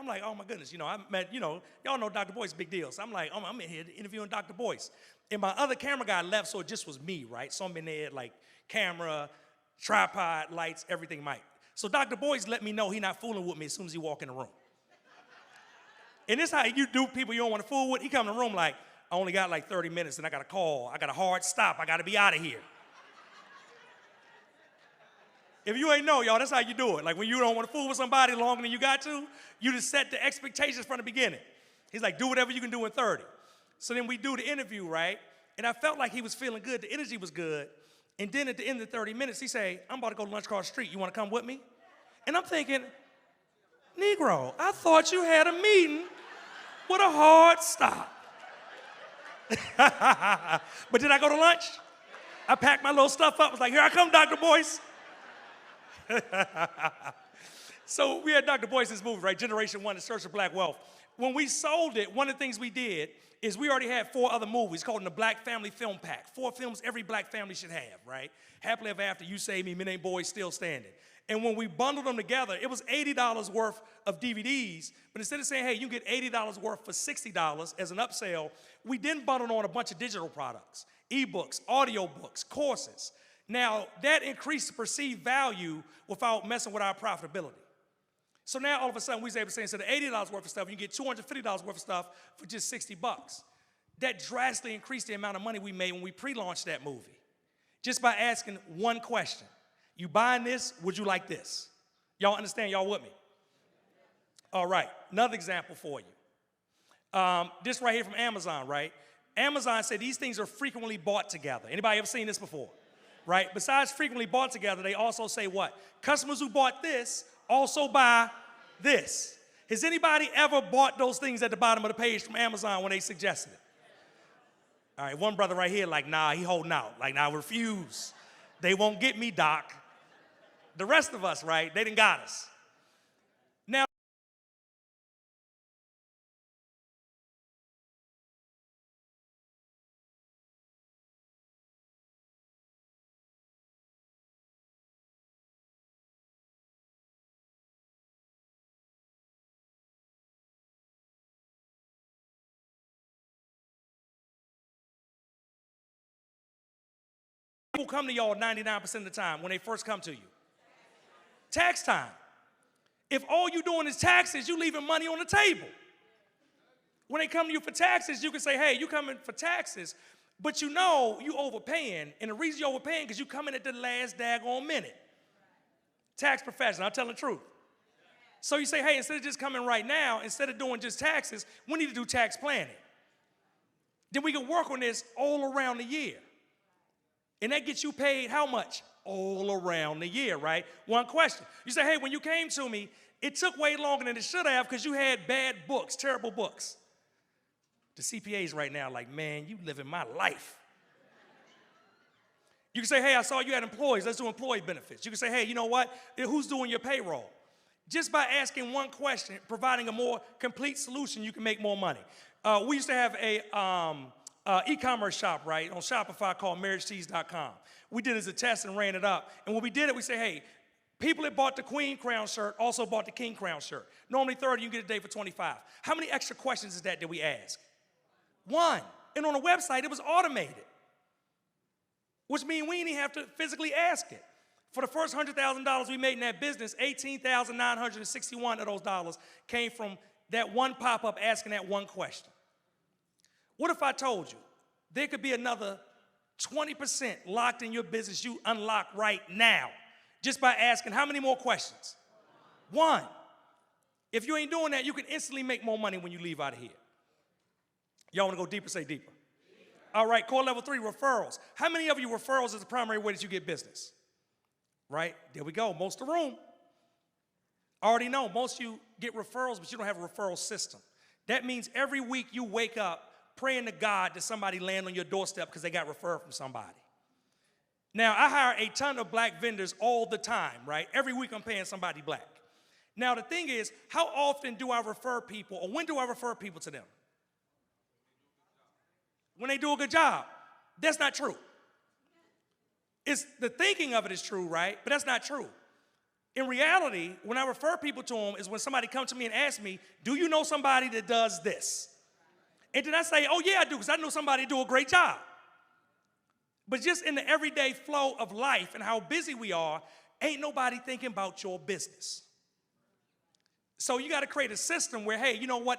I'm like, oh my goodness, I met, y'all know Dr. Boice, big deal. So I'm like, I'm in here interviewing Dr. Boice. And my other camera guy left, so it just was me, right? So I'm in there, like, camera, tripod, lights, everything mic. So Dr. Boice let me know he not fooling with me as soon as he walk in the room. And this how you do people you don't want to fool with. He come in the room like, I only got like 30 minutes and I got a call. I got a hard stop. I got to be out of here. If you ain't know, y'all, that's how you do it. Like when you don't want to fool with somebody longer than you got to, you just set the expectations from the beginning. He's like, do whatever you can do in 30. So then we do the interview, right? And I felt like he was feeling good. The energy was good. And then at the end of the 30 minutes, he say, I'm about to go to lunch across the street. You want to come with me? And I'm thinking, Negro, I thought you had a meeting with a hard stop. But did I go to lunch? I packed my little stuff up. I was like, here I come, Dr. Boice. So we had Dr. Boice's movie, right? Generation One, The Search for Black Wealth. When we sold it, one of the things we did is we already had 4 other movies called the Black Family Film Pack. 4 films every black family should have, right? Happily Ever After, You Save Me, Men Ain't Boys, Still Standing. And when we bundled them together, it was $80 worth of DVDs. But instead of saying, hey, you can get $80 worth for $60 as an upsell, we then bundled on a bunch of digital products, ebooks, audiobooks, courses. Now, that increased the perceived value without messing with our profitability. So now, all of a sudden, we was able to say, instead of $80 worth of stuff, you get $250 worth of stuff for just $60. That drastically increased the amount of money we made when we pre-launched that movie, just by asking one question. You buying this? Would you like this? Y'all understand? Y'all with me? All right, another example for you. This right here from Amazon, right? Amazon said these things are frequently bought together. Anybody ever seen this before? Right? Besides frequently bought together, they also say what? Customers who bought this also buy this. Has anybody ever bought those things at the bottom of the page from Amazon when they suggested it? All right, one brother right here like, nah, he holding out. Like, nah, I refuse. They won't get me, Doc. The rest of us, right, they done got us. Now, people come to y'all 99% of the time when they first come to you. Tax time. If all you doing is taxes, you leaving money on the table. When they come to you for taxes, you can say, hey, you coming for taxes, but you know you overpaying. And the reason you're overpaying is because you coming at the last daggone minute. Tax professional, I'm telling the truth. So you say, hey, instead of just coming right now, instead of doing just taxes, we need to do tax planning. Then we can work on this all around the year. And that gets you paid how much? All around the year, right? One question. You say, hey, when you came to me, it took way longer than it should have because you had bad books, terrible books. The CPAs right now like, man, you living my life. You can say, hey, I saw you had employees. Let's do employee benefits. You can say, hey, you know what? Who's doing your payroll? Just by asking one question, providing a more complete solution, you can make more money. We used to have a e-commerce shop, right, on Shopify called MarriageTees.com. We did it as a test and ran it up. And when we did it, we say, hey, people that bought the Queen Crown shirt also bought the King Crown shirt. Normally 30, you get a day for 25. How many extra questions is that we ask? 1. And on the website, it was automated, which means we didn't even have to physically ask it. For the first $100,000 we made in that business, $18,961 of those dollars came from that one pop-up asking that one question. What if I told you there could be another 20% locked in your business you unlock right now just by asking how many more questions? 1. If you ain't doing that, you can instantly make more money when you leave out of here. Y'all want to go deeper? Say deeper. All right, core level 3, referrals. How many of you referrals is the primary way that you get business? Right? There we go. Most of the room. I already know most of you get referrals, but you don't have a referral system. That means every week you wake up praying to God that somebody land on your doorstep because they got referred from somebody. Now, I hire a ton of black vendors all the time, right? Every week I'm paying somebody black. Now, the thing is, how often do I refer people, or when do I refer people to them? When they do a good job. That's not true. The thinking of it is true, right? But that's not true. In reality, when I refer people to them is when somebody comes to me and asks me, do you know somebody that does this? And then I say, oh yeah, I do, because I know somebody do a great job. But just in the everyday flow of life and how busy we are, ain't nobody thinking about your business. So you got to create a system where, hey, you know what?